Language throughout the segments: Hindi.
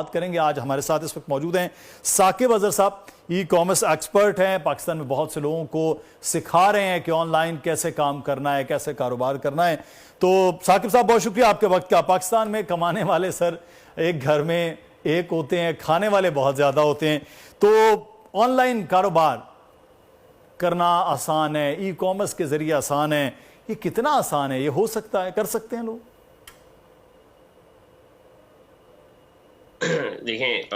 बात करेंगे। आज हमारे साथ इस वक्त मौजूद हैं साकिब अजहर साहब, ई कॉमर्स एक्सपर्ट हैं, पाकिस्तान में बहुत से लोगों को सिखा रहे हैं कि ऑनलाइन कैसे काम करना है, कैसे कारोबार करना है। तो साकिब साहब, बहुत शुक्रिया आपके वक्त का। पाकिस्तान में कमाने वाले सर एक घर में एक होते हैं, खाने वाले बहुत ज़्यादा होते हैं। तो ऑनलाइन कारोबार करना आसान है, ई कॉमर्स के ज़रिए आसान है, ये कितना आसान है? ये हो सकता है, कर सकते हैं लोग? देखें,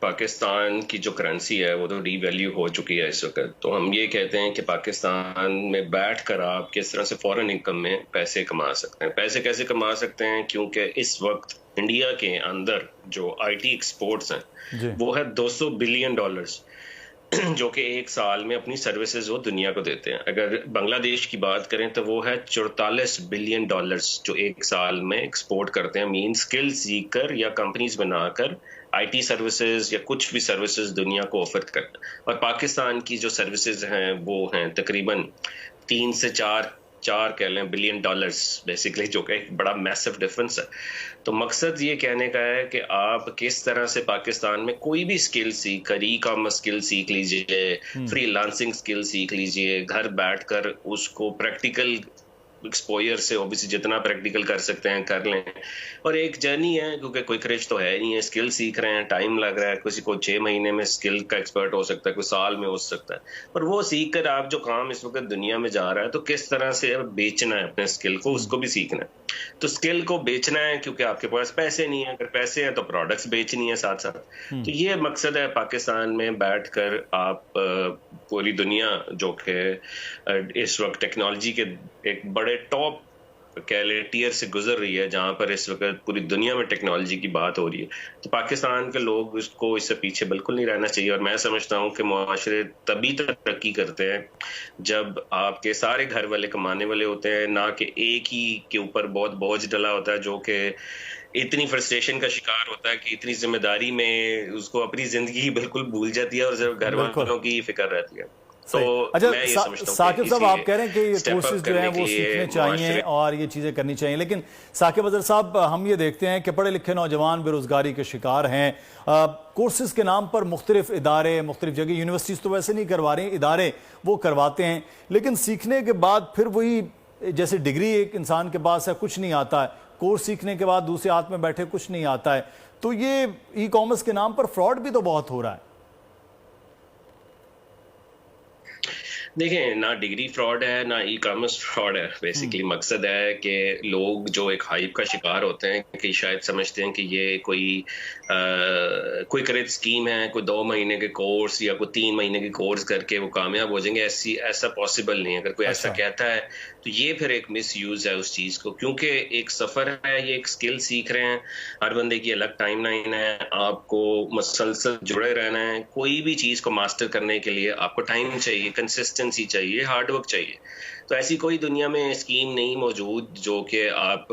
पाकिस्तान की जो करेंसी है वो तो डीवैल्यू हो चुकी है इस वक्त। तो हम ये कहते हैं कि पाकिस्तान में बैठकर आप किस तरह से फॉरेन इनकम में पैसे कमा सकते हैं। पैसे कैसे कमा सकते हैं? क्योंकि इस वक्त इंडिया के अंदर जो आईटी एक्सपोर्ट्स हैं वो है $200 बिलियन, जो कि एक साल में अपनी सर्विसेज वो दुनिया को देते हैं। अगर बांग्लादेश की बात करें तो वो है $44 बिलियन जो एक साल में एक्सपोर्ट करते हैं। मीन स्किल सीकर या कंपनीज बनाकर आईटी सर्विसेज या कुछ भी सर्विसेज दुनिया को ऑफर करते हैं। और पाकिस्तान की जो सर्विसेज हैं वो हैं तकरीबन 3 से 4 कह लें बिलियन डॉलर्स बेसिकली, जो कि एक बड़ा मैसिव डिफरेंस है। तो मकसद ये कहने का है कि आप किस तरह से पाकिस्तान में कोई भी स्किल सीख कर, ई कॉमर्स स्किल सीख लीजिए, फ्रीलांसिंग स्किल सीख लीजिए, घर बैठकर उसको प्रैक्टिकल एक्सपोजर से ऑब्वियसली जितना प्रैक्टिकल कर सकते हैं कर लें। और एक जर्नी है, क्योंकि कोई क्रिच तो है नहीं है, स्किल सीख रहे हैं, टाइम लग रहा है, किसी को 6 महीने में स्किल का एक्सपर्ट हो सकता है, कोई साल में हो सकता है। और वो सीख कर आप जो काम इस वक्त दुनिया में जा रहा है, तो किस तरह से बेचना है अपने स्किल को, उसको भी सीखना है। तो स्किल को बेचना है क्योंकि आपके पास पैसे नहीं है, अगर पैसे हैं तो प्रोडक्ट्स बेचनी है साथ साथ। तो ये मकसद है पाकिस्तान में बैठकर आप पूरी दुनिया जो कि इस वक्त टेक्नोलॉजी के एक बड़े टॉप टियर से गुजर रही है, जहां पर इस वक्त पूरी दुनिया में टेक्नोलॉजी की बात हो रही है, तो पाकिस्तान के लोग इसको इससे पीछे बिल्कुल नहीं रहना चाहिए। और मैं समझता हूं कि मुआशरे तभी तरक्की करते हैं जब आपके सारे घर वाले कमाने वाले होते हैं, ना कि एक ही के ऊपर बहुत बोझ डला होता है, जो कि इतनी फ्रस्ट्रेशन का शिकार होता है कि इतनी जिम्मेदारी में उसको अपनी जिंदगी बिल्कुल भूल जाती है और सिर्फ घर वालों की फिक्र रहती है। तो अच्छा, मैं ये समझता हूं साकिब साहब, आप कह रहे हैं कि ये कोर्सेज जो हैं वो सीखने चाहिए और ये चीज़ें करनी चाहिए, लेकिन साकिब अजहर साहब, हम ये देखते हैं कि पढ़े लिखे नौजवान बेरोजगारी के शिकार हैं। कोर्सेज के नाम पर मुख्तलिफ इदारे, मुख्तलिफ जगह, यूनिवर्सिटीज़ तो वैसे नहीं करवा रही, इदारे वो करवाते हैं, लेकिन सीखने के बाद फिर वही जैसे डिग्री एक इंसान के पास है, कुछ नहीं आता है, कोर्स सीखने के बाद दूसरे हाथ में बैठे कुछ नहीं आता है। तो ये ई कॉमर्स के नाम पर फ्रॉड भी तो बहुत हो रहा है। देखें, ना डिग्री फ्रॉड है ना ई कॉमर्स फ्रॉड है। बेसिकली मकसद है कि लोग जो एक हाइप का शिकार होते हैं कि शायद समझते हैं कि ये कोई क्रेडिट स्कीम है, कोई 2 महीने के कोर्स या कोई 3 महीने के कोर्स करके वो कामयाब हो जाएंगे। ऐसा पॉसिबल नहीं है। अगर कोई ऐसा कहता है तो ये फिर एक मिस यूज है उस चीज को, क्योंकि एक सफर है, ये एक स्किल सीख रहे हैं, हर बंदे की अलग टाइम लाइन है, आपको मसलसल जुड़े रहना है। कोई भी चीज को मास्टर करने के लिए आपको टाइम चाहिए, कंसिस्टेंसी चाहिए, हार्डवर्क चाहिए। तो ऐसी कोई दुनिया में स्कीम नहीं मौजूद जो कि आप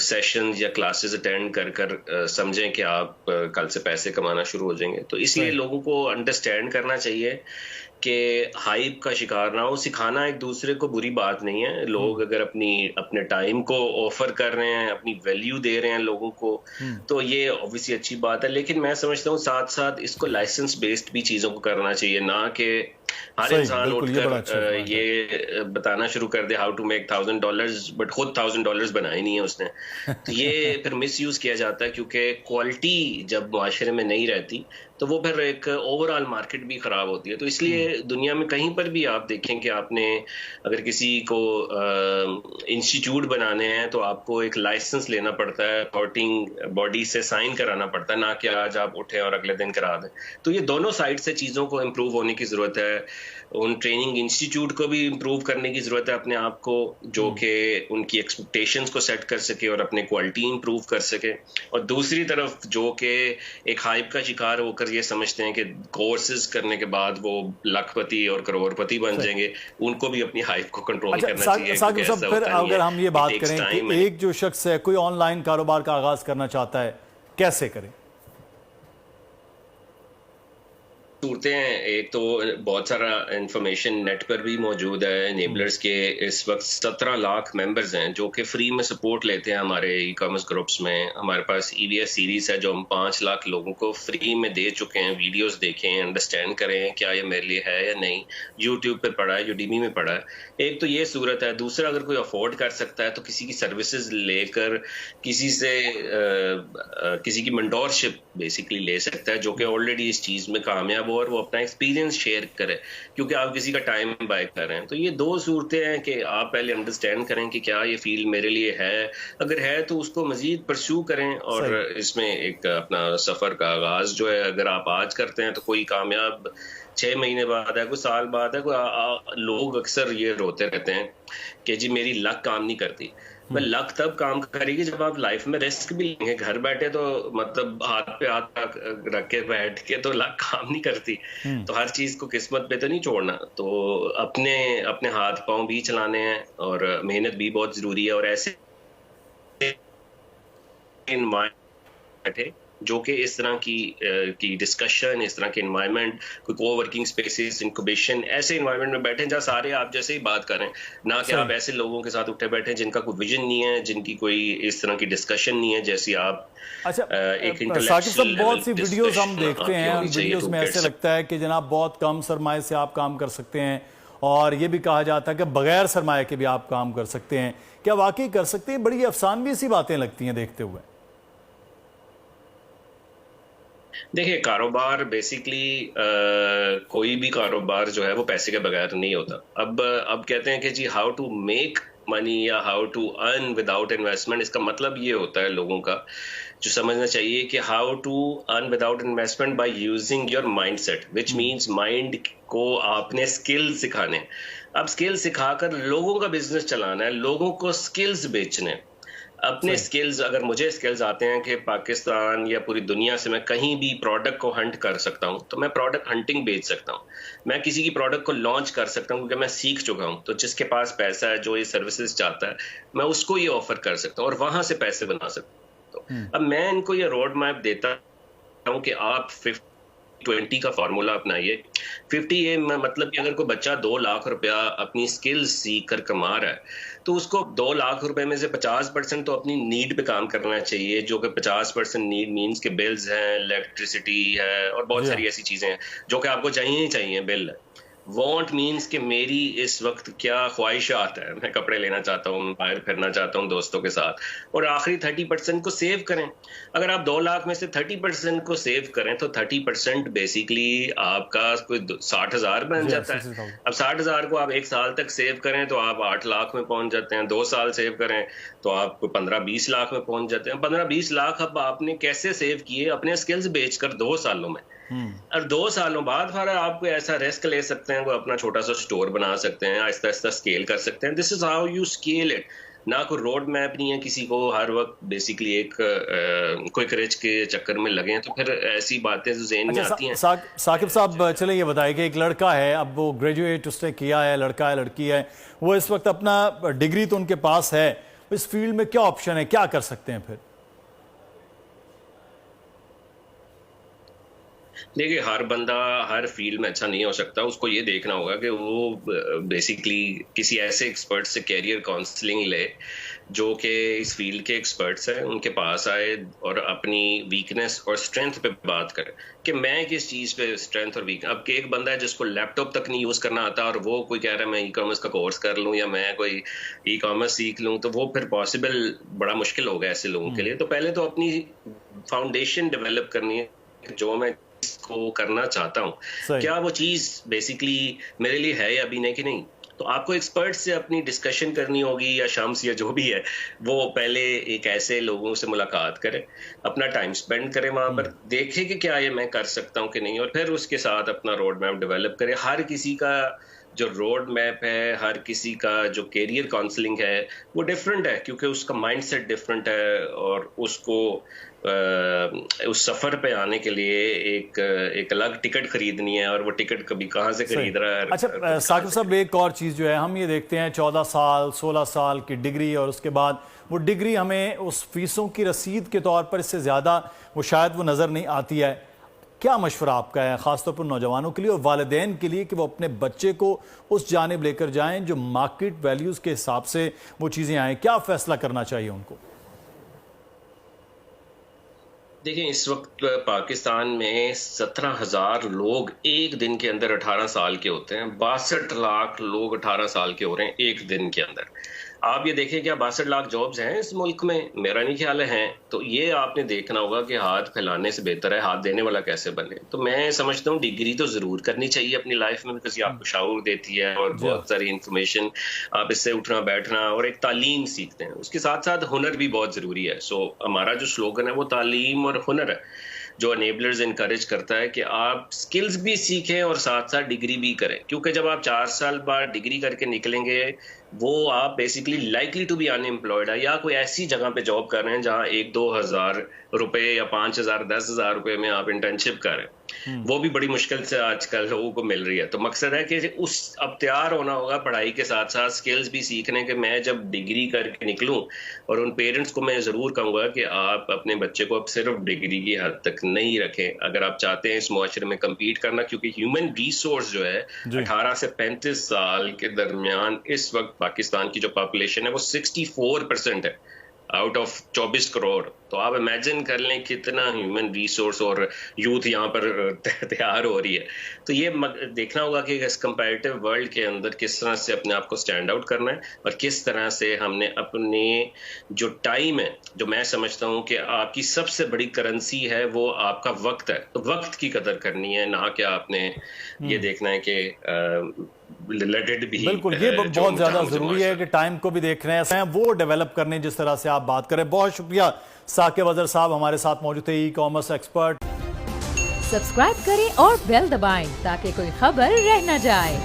सेशन या क्लासेस अटेंड कर समझें कि आप कल से पैसे कमाना शुरू हो जाएंगे। तो इसलिए लोगों को अंडरस्टैंड करना चाहिए कि हाइप का शिकार ना हो। सिखाना एक दूसरे को बुरी बात नहीं है। लोग अगर अपने टाइम को ऑफर कर रहे हैं, अपनी वैल्यू दे रहे हैं लोगों को, तो ये ऑब्वियसली अच्छी बात है। लेकिन मैं समझता हूँ साथ साथ इसको लाइसेंस बेस्ड भी चीजों को करना चाहिए, ना कि हर इंसान उठकर ये बताना शुरू कर दे हाउ टू मेक $1000 बट खुद $1000 बनाए नहीं है उसने। तो ये फिर मिस यूज किया जाता है, क्योंकि क्वालिटी जब मुआशरे में नहीं रहती तो वो फिर एक ओवरऑल मार्केट भी खराब होती है। तो इसलिए दुनिया में कहीं पर भी आप देखें कि आपने अगर किसी को इंस्टीट्यूट बनाने हैं तो आपको एक लाइसेंस लेना पड़ता है, अकाउंटिंग बॉडी से साइन कराना पड़ता है, ना कि आज आप उठे और अगले दिन करा दें। तो ये दोनों साइड से चीज़ों को इम्प्रूव होने की ज़रूरत है। उन ट्रेनिंग इंस्टीट्यूट को भी इम्प्रूव करने की ज़रूरत है अपने आप को, जो कि उनकी एक्सपेक्टेशंस को सेट कर सके और अपने क्वालिटी इम्प्रूव कर सके। और दूसरी तरफ जो कि एक हाइप का शिकार होकर ये समझते हैं कि कोर्सेज करने के बाद वो लखपति और करोड़पति बन जाएंगे, उनको भी अपनी हाइप को कंट्रोल करना चाहिए। साकिब साहब, फिर अगर हम ये बात करें कि एक जो शख्स है कोई ऑनलाइन कारोबार का आगाज करना चाहता है, कैसे करें? सूरतें हैं। एक तो बहुत सारा इंफॉर्मेशन नेट पर भी मौजूद है। इनेबलर्स के इस वक्त 17 लाख मेंबर्स हैं जो कि फ्री में सपोर्ट लेते हैं हमारे ई कॉमर्स ग्रुप्स में। हमारे पास EVS सीरीज है जो हम 5 लाख लोगों को फ्री में दे चुके हैं। वीडियोस देखें, अंडरस्टैंड करें क्या ये मेरे लिए है या नहीं। यूट्यूब पर पढ़ा है, यूडीमी में पढ़ा है। एक तो ये सूरत है। दूसरा, अगर कोई अफोर्ड कर सकता है तो किसी की सर्विसेज लेकर किसी से किसी की मेंटोरशिप बेसिकली ले सकता है जो कि ऑलरेडी इस चीज में कामयाब हो और वो अपना एक्सपीरियंस शेयर करे, क्योंकि आप किसी का टाइम बाय कर रहे हैं। तो ये दो सूरतें हैं कि आप पहले अंडरस्टैंड करें कि क्या ये फील्ड मेरे लिए है। अगर है तो उसको मजीद परस्यू करें और इसमें एक अपना सफर का आगाज जो है अगर आप आज करते हैं तो कोई कामयाब 6 महीने बाद है, कोई साल बाद है, लोग अक्सर ये रोते रहते हैं कि जी मेरी लक काम नहीं करती। मैं लक तब काम करेगी जब आप लाइफ में रिस्क भी लेंगे। घर बैठे तो मतलब हाथ पे हाथ रख के बैठ के तो लक काम नहीं करती। तो हर चीज को किस्मत पे तो नहीं छोड़ना। तो अपने अपने हाथ पांव भी चलाने हैं और मेहनत भी बहुत जरूरी है। और ऐसे बैठे जो कि इस तरह की डिस्कशन, इस तरह के एनवायरनमेंट, कोई कोवर्किंग स्पेसेस, इंक्यूबेशन, ऐसे एनवायरनमेंट में बैठे जहाँ सारे आप जैसे ही बात करें, ना कि आप ऐसे लोगों के साथ उठे बैठे जिनका कोई विजन नहीं है, जिनकी कोई इस तरह की डिस्कशन नहीं है जैसी आप। अच्छा साकिब साहब, बहुत सी वीडियोस हम देखते हैं, उन वीडियोस में ऐसे लगता है कि जनाब बहुत कम सरमाए से आप काम कर सकते हैं और ये भी कहा जाता है कि बगैर सरमाए के भी आप काम कर सकते हैं। क्या वाकई कर सकते हैं? बड़ी अफसानवी सी बातें लगती हैं देखते हुए। देखिए, कारोबार बेसिकली कोई भी कारोबार जो है वो पैसे के बगैर नहीं होता। अब कहते हैं कि जी हाउ टू मेक मनी या how to earn without investment. इसका मतलब ये होता है लोगों का जो समझना चाहिए कि how to earn without investment by using your mindset, which means mind को आपने स्किल सिखाने। अब स्किल सिखाकर लोगों का बिजनेस चलाना है, लोगों को स्किल्स बेचने। अपने स्किल्स, अगर मुझे स्किल्स आते हैं कि पाकिस्तान या पूरी दुनिया से मैं कहीं भी प्रोडक्ट को हंट कर सकता हूं, तो मैं प्रोडक्ट हंटिंग बेच सकता हूं। मैं किसी की प्रोडक्ट को लॉन्च कर सकता हूं क्योंकि मैं सीख चुका हूं। तो जिसके पास पैसा है, जो ये सर्विसेज चाहता है, मैं उसको ये ऑफर कर सकता हूं और वहां से पैसे बना सकता हूं। अब मैं इनको ये रोड मैप देता हूं कि आप 50-20 का फॉर्मूला अपनाइए। 50 ये मतलब कि अगर कोई बच्चा 2 लाख रुपया अपनी स्किल्स सीख कर कमा रहा है तो उसको 2 लाख रुपए में से 50% तो अपनी नीड पे काम करना चाहिए, जो कि 50% नीड मीन्स के बिल्स हैं, इलेक्ट्रिसिटी है और बहुत सारी ऐसी चीजें हैं जो कि आपको चाहिए ही चाहिए। बिल वॉन्ट मीन्स कि मेरी इस वक्त क्या ख्वाहिशात है, मैं कपड़े लेना चाहता हूँ, बाहर फिरना चाहता हूँ दोस्तों के साथ। और आखिरी 30% को सेव करें। अगर आप 2 लाख में से 30% को सेव करें तो 30% बेसिकली आपका कोई 60,000 बन जाता है। अब 60,000 को आप 1 साल तक सेव करें तो आप 8 लाख में पहुंच जाते हैं। 2 साल सेव करें तो आप 15-20 लाख में पहुंच जाते हैं। 15-20 लाख अब आपने कैसे सेव किए? अपने स्किल्स बेचकर 2 सालों में। और 2 सालों बाद फिर आप कोई ऐसा रिस्क ले सकते हैं, कोई अपना छोटा सा स्टोर बना सकते हैं, आहिस्ता आहिस्ता स्केल कर सकते हैं। This is how you scale it. ना कोई रोड मैप नहीं है किसी को हर वक्त बेसिकली एक क्विक रिच के चक्कर में लगे, तो फिर ऐसी बातें जो ज़हन में आती हैं। साकिब साहब, चले ये बताइए कि एक लड़का है, अब वो ग्रेजुएट उसने किया है, लड़का है लड़की है, वो इस वक्त अपना डिग्री तो उनके पास है, इस फील्ड में क्या ऑप्शन है, क्या कर सकते हैं फिर? देखिए, हर बंदा हर फील्ड में अच्छा नहीं हो सकता। उसको ये देखना होगा कि वो बेसिकली किसी ऐसे एक्सपर्ट से कैरियर काउंसलिंग ले जो कि इस फील्ड के एक्सपर्ट्स हैं, उनके पास आए और अपनी वीकनेस और स्ट्रेंथ पे बात करें कि मैं किस चीज़ पे स्ट्रेंथ और वीक। अब एक बंदा है जिसको लैपटॉप तक नहीं यूज़ करना आता और वो कोई कह रहा है मैं ई कॉमर्स का कोर्स कर लूँ या मैं कोई ई कॉमर्स सीख लूँ, तो वो फिर पॉसिबल बड़ा मुश्किल होगा ऐसे लोगों के लिए। तो पहले तो अपनी फाउंडेशन डेवलप करनी है, जो मैं को करना चाहता हूं, क्या वो चीज बेसिकली मेरे लिए है या अभी नहीं कि नहीं। तो आपको एक्सपर्ट से अपनी डिस्कशन करनी होगी या शम्स या जो भी है, वो पहले एक ऐसे लोगों से मुलाकात करें, अपना टाइम स्पेंड करें वहां पर, देखें कि क्या ये मैं कर सकता हूं कि नहीं, और फिर उसके साथ अपना रोड मैप डेवलप करें। हर किसी का जो रोड मैप है, हर किसी का जो कैरियर काउंसलिंग है वो डिफरेंट है, क्योंकि उसका माइंडसेट डिफरेंट है और उसको उस सफर पे आने के लिए एक अलग टिकट खरीदनी है और वो टिकट कभी कहाँ से खरीद रहा है। अच्छा साकिब साहब, एक और चीज़ जो है, हम ये देखते हैं 14 साल 16 साल की डिग्री और उसके बाद वो डिग्री हमें उस फीसों की रसीद के तौर पर इससे ज़्यादा वो शायद वो नज़र नहीं आती है। क्या मशवरा आपका है खासतौर पर नौजवानों के लिए और वालिदैन के लिए कि वो अपने बच्चे को उस जानिब लेकर जाएं जो मार्केट वैल्यूज के हिसाब से वो चीजें आए, क्या फैसला करना चाहिए उनको? देखिए, इस वक्त पाकिस्तान में 17,000 लोग एक दिन के अंदर 18 साल के होते हैं। 62 लाख लोग 18 साल के हो रहे हैं एक दिन के अंदर। आप ये देखें, क्या 62 लाख जॉब्स हैं इस मुल्क में? मेरा नहीं ख्याल है। तो ये आपने देखना होगा कि हाथ फैलाने से बेहतर है हाथ देने वाला कैसे बने। तो मैं समझता हूँ डिग्री तो जरूर करनी चाहिए अपनी लाइफ में, बिकॉज ये आपको शऊर देती है और बहुत सारी इंफॉर्मेशन, आप इससे उठना बैठना और एक तालीम सीखते हैं। उसके साथ साथ हुनर भी बहुत जरूरी है। सो हमारा जो स्लोगन है वो तालीम और हुनर है, जो अनेबलर्स इनकरेज करता है कि आप स्किल्स भी सीखें और साथ साथ डिग्री भी करें। क्योंकि जब आप 4 साल बाद डिग्री करके निकलेंगे, वो आप basically likely to be unemployed है या कोई ऐसी जगह पे जॉब कर रहे हैं जहां 1-2 हज़ार रुपए या 5,000 10,000 रुपए में आप इंटर्नशिप कर रहे हैं। वो भी बड़ी मुश्किल से आजकल लोगों को मिल रही है। तो मकसद है कि उस अब तैयार होना होगा पढ़ाई के साथ साथ स्किल्स भी सीखने के। मैं जब डिग्री करके निकलूं, और उन पेरेंट्स को मैं जरूर कहूंगा कि आप अपने बच्चे को अब सिर्फ डिग्री की हद तक नहीं रखें अगर आप चाहते हैं इस मुआशरे में कम्पीट करना। क्योंकि ह्यूमन रिसोर्स जो है 18 से 35 साल के दरमियान इस वक्त पाकिस्तान की जो पॉपुलेशन है वो 64% है आउट ऑफ 24 करोड़। तो आप इमेजिन कर लें कितना ह्यूमन रिसोर्स और यूथ यहाँ पर तैयार हो रही है। तो ये देखना होगा कि इस कंपैरेटिव वर्ल्ड के अंदर किस तरह से अपने आप को स्टैंड आउट करना है और किस तरह से हमने अपने जो टाइम है, जो मैं समझता हूँ कि आपकी सबसे बड़ी करेंसी है वो आपका वक्त है, तो वक्त की कदर करनी है, ना कि आपने ये देखना है कि बिल्कुल, ये बहुत ज्यादा जरूरी है कि टाइम को भी देख रहे हैं, वो डेवलप करने जिस तरह से आप बात करें। बहुत शुक्रिया साकिब अजहर साहब हमारे साथ मौजूद थे, ई कॉमर्स एक्सपर्ट। सब्सक्राइब करें और बेल दबाएं ताकि कोई खबर रह न जाए।